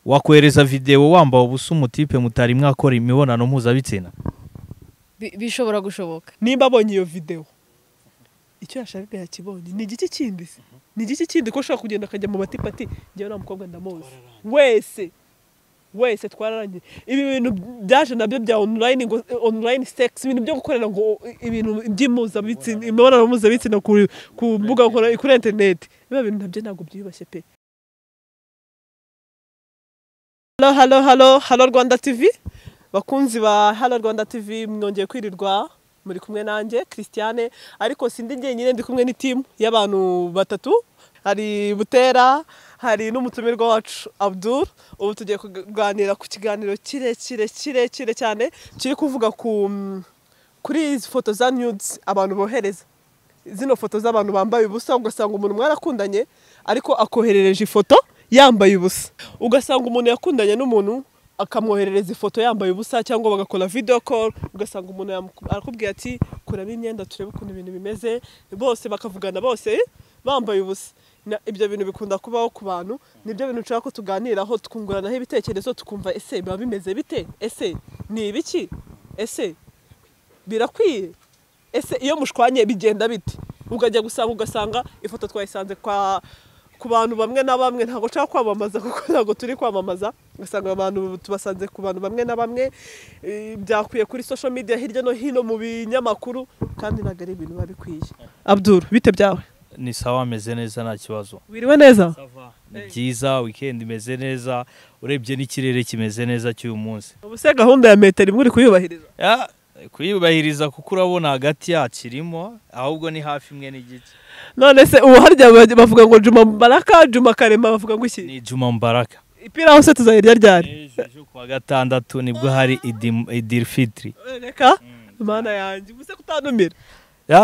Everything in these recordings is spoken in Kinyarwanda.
wakohereza video wambaye ubusa umutipe mutari mwakora imibonano mpuzabitsina? Bishobora gushoboka. Nimba abonye iyo video icyo yashakaga yakibonye ni igiki kindi se? Ni igiki kindi ko ushaka kugenda akajya mu batipati njyewe na mukobwa ndamuzi wese twararanye ibi bintu byaje nabyo bya online sex ibintu byo gukorera ngo ibintu by'imuzabitsina imibonano mpuzabitsina ku mbuga kuri internet biba bintu nabyo ntabwo byibashye pe. Hello Rwanda TV bakunzi ba Hello Rwanda TV mwongeye kwirirwa muri kumwe nanjye Christiane ariko sindi njyenyine ndi kumwe ni team y'abantu batatu hari Butera hari n'umutumirwa wacu Abdul ubu tugiye kuganira ku kiganiro kirekire cyane kiri kuvuga kuri izi foto za nudes abantu bohereza zino foto z'abantu bambaye ubusa ugasanga umuntu mwarakundanye ariko akoherereje ifoto yambaye ubusa ugasanga umuntu yakundanye n'umuntu akamwoherereza ifoto yambaye ubusa cyangwa bagakora video call ugasanga umuntu arakubwiye ati kuramo imyenda turebe ukuntu ibintu bimeze bose bakavugana bose bambaye ubusa. Ibyo bintu bikunda kubaho ku bantu nibyo bintu nshaka ko tuganiraho tukunguranaho ibitekerezo tukumva ese biba bimeze bite, ese ni ibiki, ese birakwiye, ese iyo mushwanye bigenda bite. Ukajya ugasanga ifoto twayisanze ku bantu bamwe na bamwe ntago nshaka kwamamaza kuko ntago turi kwamamaza ugasanga abantu tubasanze ku bantu bamwe na bamwe byakwiye kuri social media hirya no hino mu binyamakuru kandi ntago ari ibintu babikwiye. Abdul bite byawe? Ni sawa meze neza nta kibazo. Wiriwe neza? Ni byiza weekend imeze neza urebye n'ikirere kimeze neza cy'uyu munsi. Ubuse gahunda ya metero imwe uri kuyubahiriza? Kuyubahiriza kuko urabona hagati yacirimo ahubwo ni hafi imwe n'igice. None se ubu harya bavuga ngo Juma Mbaraka Juma Karema bavuga ngo iki? Ni Juma Mbaraka. Ipira hose tuzahirya ryari? Ejo kwa gatandatu nibwo hari Idil Fitri. Reka Imana yanjye ubuse kutanumira.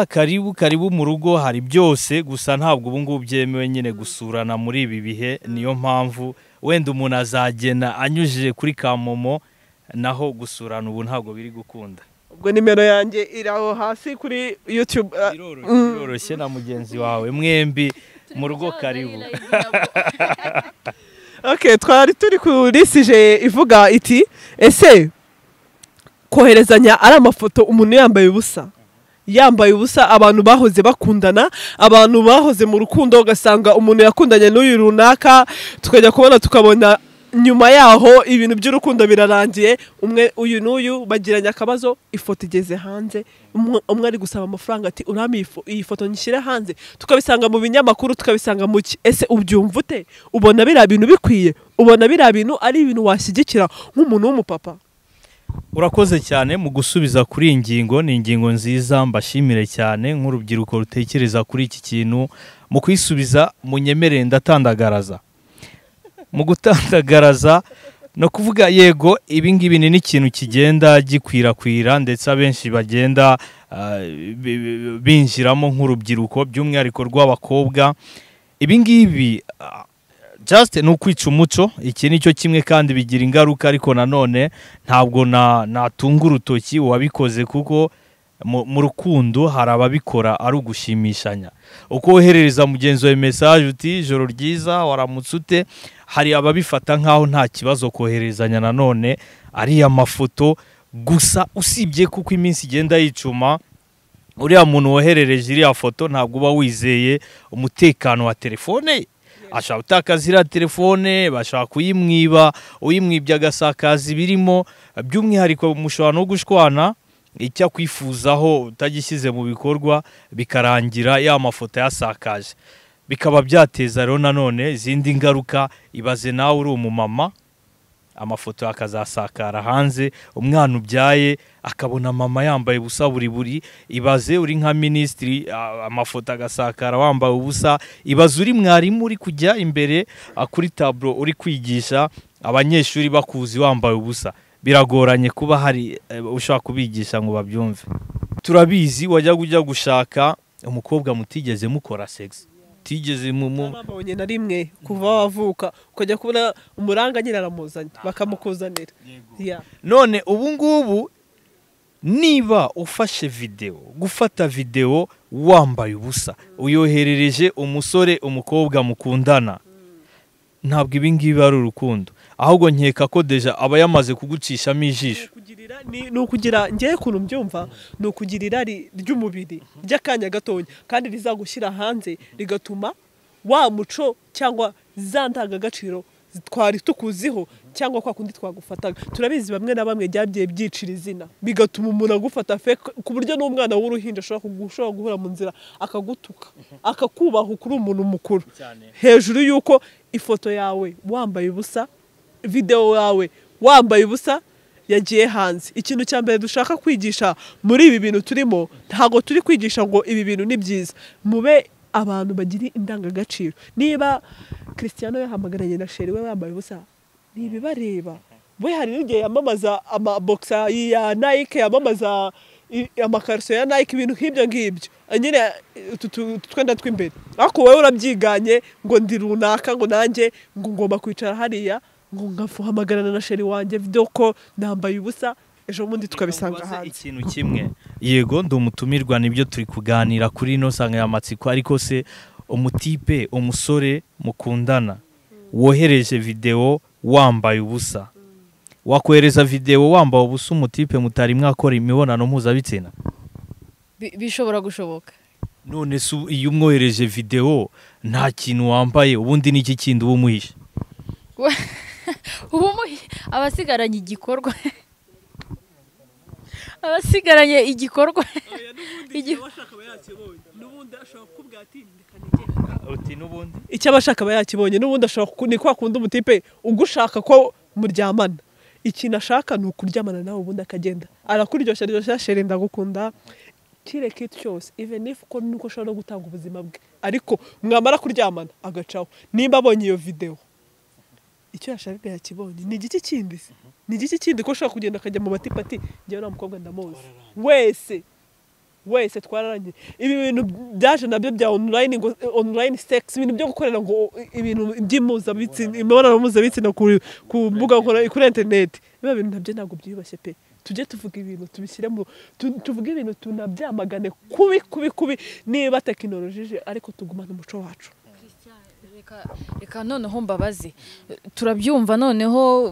Karibu mu rugo hari byose gusa ntabwo ubu ngubu byemewe nyine gusurana muri ibi bihe niyo mpamvu wenda umuntu azagena anyujije kuri Kamomo naho gusurana ubu ntabwo biri gukunda. Ubwo nimero yanjye iraho hasi kuri YouTube. Iroroshye na mugenzi wawe mwembi mu rugo karibu. Okay, twari turi kuri sije ivuga iti ese koherezanya ari amafoto umuntu yambaye ubusa abantu bahoze bakundana abantu bahoze mu rukundo ugasanga umuntu yakundanye n'uyu runaka tukajya tukabona nyuma yaho ibintu by'urukundo birarangiye umwe uyu n'uyu bagiranye akabazo ifoto igeze hanze umwe ari gusaba amafaranga ati urami iyi foto nyishyire hanze tukabisanga mu binyamakuru tukabisanga mu ese ubyumva ute ubona bira bintu bikwiye ubona bira bintu ari ibintu washyigikira nk'umuntu w'umupapa? Urakoze cyane mu gusubiza kuri ingingo ni ingingo nziza mbashimire cyane nk'urubyiruko rutekereza kuri iki kintu mu kwisubiza munyemerere ndatandagaraza mu gutandagaraza no kuvuga yego ibi ngibi ni ikintu kigenda gikwirakwira ndetse abenshi bagenda binjiramo nk'urubyiruko by'umwihariko rw'abakobwa ibi ngibi just no kwica umuco iki nicyo kimwe kandi bigira ingaruka ariko nanone ntabwo natunga urutoki wabikoze kuko mu rukundo hari ababikora ari ugushimishanya uko woherereza mugenzi wawe message uti ijoro ryiza waramutse ute hari ababifata nkaho nta kibazo koherezanya nanone ari amafoto gusa usibye kuko iminsi igenda yicuma uriya muntu woherereje iriya foto ntabwo uba wizeye umutekano wa telefone ashaka utakazira telefone bashaka kuyimwiba uyimwibye agasakaza birimo by'umwihariko mushobora no gushwana icya kwifuzaho utagishyize mu bikorwa bikarangira ya mafoto yasakaje bikaba byateza rero nanone izindi ngaruka ibaze nawe uri umumama amafoto akazasakara hanze umwana ubyaye akabona mama yambaye ubusa buri ibaze uri nka ministry amafoto agasakara wambaye ubusa ibaze uri mwarimu uri kujya imbere kuri tableau uri kwigisha abanyeshuri bakuzi wambaye ubusa biragoranye kuba hari ushaka kubigisha ngo babyumve. Turabizi wajya kujya gushaka umukobwa mutigeze mukora sex tigeze babonye na rimwe kuva wavuka ukajya kubona umuranga nyine aramuzanye bakamukuzanira. None ubu ngubu niba ufashe gufata video wambaye ubusa uyoherereje umusore umukobwa mukundana ntabwo ibi ngibi ari urukundo ahubwo nkeka ko deja aba yamaze kugucishamo ijisho. Ni ukugira ngewe ukuntu mbyumva ni ukugira irari ry'umubiri ry'akanya gatonya kandi rizagushyira hanze rigatuma wa muco cyangwa za ndangagaciro twari tukuziho cyangwa kwa kundi twagufataga. Turabizi bamwe na bamwe byagiye byicira izina bigatuma umuntu agufata fake ku buryo n'umwana w'uruhinja ashobora guhura mu nzira akagutuka akakubaha kuri umuntu mukuru hejuru y'uko ifoto yawe wambaye ubusa, video yawe wambaye ubusa yagiye hanze. Ikintu cya mbere dushaka kwigisha muri ibi bintu turimo, ntago turi kwigisha ngo ibi bintu ni byiza, mube abantu bagira indangagaciro. Niba Cristiano yahamagaranye na sheri we wambaye ubusa, nibibareba. We hari n'igihe yamamaza amaboxa ya Nike, yamamaza amakarso ya Nike, ibintu nk'ibyo ngibyo nyine twenda twimbere. Ariko wowe urabyiganye ngo ndi runaka ngo nanjye ngo ngomba kwicara hariya ngo ngahamagarana na sheri wanjye video ko nambaye ubusa, ejo bundi tukabisanga hanze. Ikintu kimwe, yego ndi umutumirwa nibyo turi kuganira kuri ino nsanganyamatsiko, ariko se umutipe umusore mukundana wohereje video wambaye ubusa, wakohereza video wambaye ubusa umutipe mutari mwakora imibonano mpuzabitsina? Bishobora gushoboka. None se iyo umwohereje video nta kintu wambaye, ubundi n'iki kindi uba umuhisha? Abasigaranye igikorwa abasigaranye igikorwa icyo abashaka aba yakibonye, n'ubundi ashobora ni kwa kundi umutipe ugushaka ko muryamana, ikintu ashaka ni ukuryamana nawe ubundi akagenda arakuryoshya sheri ndagukunda kireke it cyose, even if ko nuko ashobora no gutanga ubuzima bwe, ariko mwamara kuryamana agacaho. Nimba abonye iyo video icyo yashaka yakibonye, ni igiki kindi se? Ni igiki kindi ko ushaka kugenda akajya mu batipati ngewe na mukobwa ndamuzi wese twararanye. Ibi bintu byaje nabyo bya online sex, ibintu byo gukorera ngo ibintu by'imuzabitsina, imibonano mpuzabitsina ku mbuga kuri internet, biba bintu nabyo ntabwo byiyubashye pe. Tujye tuvuga ibintu tubishyire mu tuvuge ibintu tunabyamagane kubi niba tekinolojije, ariko tugumana umuco wacu. Reka noneho mbabaze, turabyumva noneho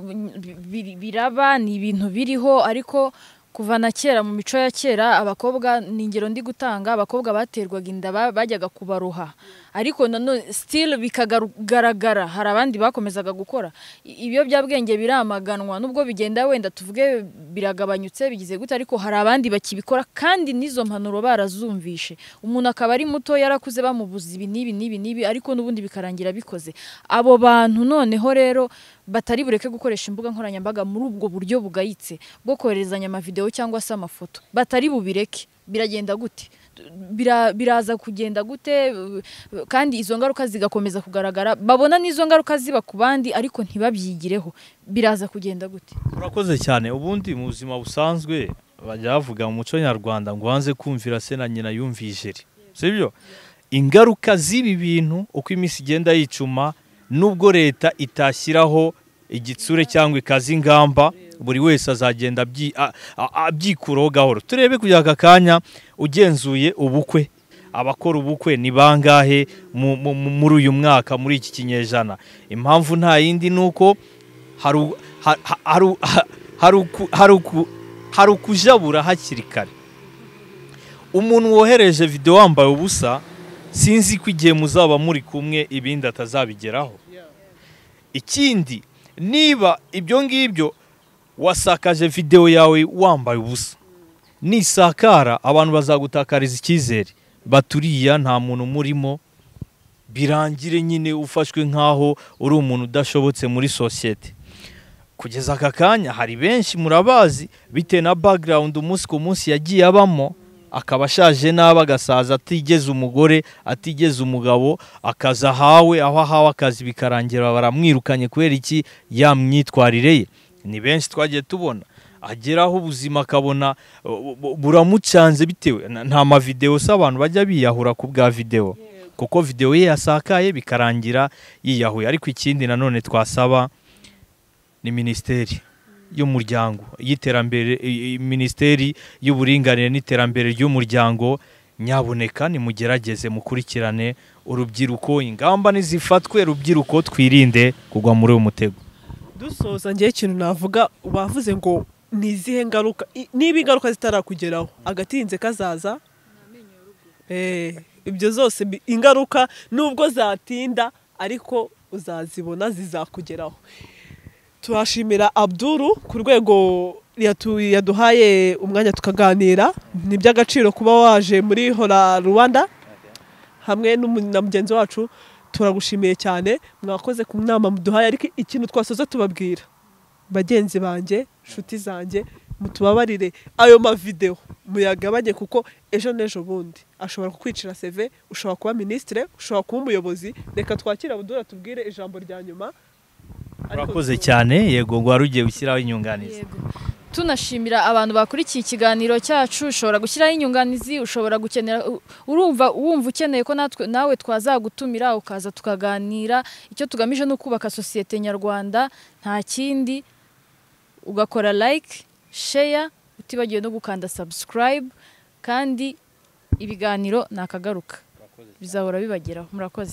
biraba, ni ibintu biriho, ariko kuva na kera mu mico ya kera abakobwa, ni ingero ndi gutanga, abakobwa baterwaga inda bajyaga kubaruha, ariko nanone still bikagaragara hari abandi bakomezaga gukora ibyo byabwenge biramaganwa, nubwo bigenda wenda tuvuge biragabanyutse bigize gute, ariko hari abandi bakibikora kandi nizo mpanuro barazumvishe. Umuntu akaba ari muto yarakuze bamubuza ibi nibi ariko nubundi bikarangira bikoze. Abo bantu noneho rero batari bureke gukoresha imbuga nkoranyambaga muri ubwo buryo bugayitse bwo koherezanya amavideo cyangwa se amafoto, batari bubireke, biragenda gute? Biraza kugenda gute? Kandi izo ngaruka zigakomeza kugaragara, babona n'izo ngaruka ziba ku bandi ariko ntibabyigireho, biraza kugenda gute? Urakoze cyane. Ubundi mu buzima busanzwe bajya bavuga mu muco nyarwanda ngo wanze kumvira se na nyina yumvijeri, sibyo? Ingaruka z'ibi bintu uko iminsi igenda yicuma, nubwo leta itashyiraho igitsure cyangwa ikazi ingamba, buri wese azagenda abyikuraho gahoro. Turebe kujya aka kanya ugenzuye ubukwe, abakora ubukwe ni bangahe muri uyu mwaka, muri iki kinyejana? Impamvu nta yindi nuko hari ukujabura hakiri kare. Umuntu wohereje video wambaye ubusa, sinzi ko igihe muzaba muri kumwe ibindi atazabigeraho. Ikindi, niba ibyo ngibyo wasakaje video yawe wambaye ubusa, nisakara abantu bazagutakariza icyizere, baturiya nta muntu murimo, birangire nyine ufashwe nkaho uri umuntu udashobotse muri societe. Kugeza aka kanya hari benshi murabazi bite na background umunsi ku munsi yagiye abamo, akaba ashaje n'aba agasaza atigeze umugore, atigeze umugabo, akaza hawe aho hawe akazi bikarangira baramwirukanye kubera iki? Ya myitwarire ye. Ni benshi twagiye tubona ageraho ubuzima akabona buramucanze bitewe nta mavideo se abantu bajya biyahura ku bwa video, kuko video ye yasakaye bikarangira yiyahuye. Ariko ikindi nanone twasaba ni ministeri y'umuryango y'iterambere, ministeri y'uburinganire n'iterambere ry'umuryango, nyabuneka nimugerageze mukurikirane urubyiruko, ingamba nizifatwe, rubyiruko twirinde kugwa muri uwo mutego. dusoza ngiye ikintu navuga bavuze ngo ni izihe ngaruka niba ingaruka zitarakugeraho agatinze kazaza ibyo zose ingaruka nubwo zatinda ariko uzazibona zizakugeraho. Turashimira Abduru ku rwego yaduhaye umwanya tukaganira. Ni by'agaciro kuba waje muri Hora Rwanda hamwe na mugenzi wacu. Turagushimiye cyane, mwakoze ku nama muduhaye. Ariko ikintu twasoza tubabwira bagenzi banjye, nshuti zanjye, mutubabarire ayo mavideo muyagabanye kuko ejo n'ejo bundi ashobora kukwicira CV, ushobora kuba ministre, ushobora kuba umuyobozi. Reka twakira Abdura tubwire ijambo rya nyuma. Urakoze cyane, yego ngo warugiye gushyiraho inyunganizi. Yego. Tunashimira abantu bakurikiye ikiganiro cyacu. Ushobora gushyiraho inyunganizi, ushobora gukenera wumva ukeneye ko nawe twazagutumira ukaza tukaganira. Icyo tugamije no kubaka societe nyarwanda, nta kindi. Ugakora like, share, utibagiwe no gukanda subscribe, kandi ibiganiro nakagaruka bizahora bibageraho. Murakoze.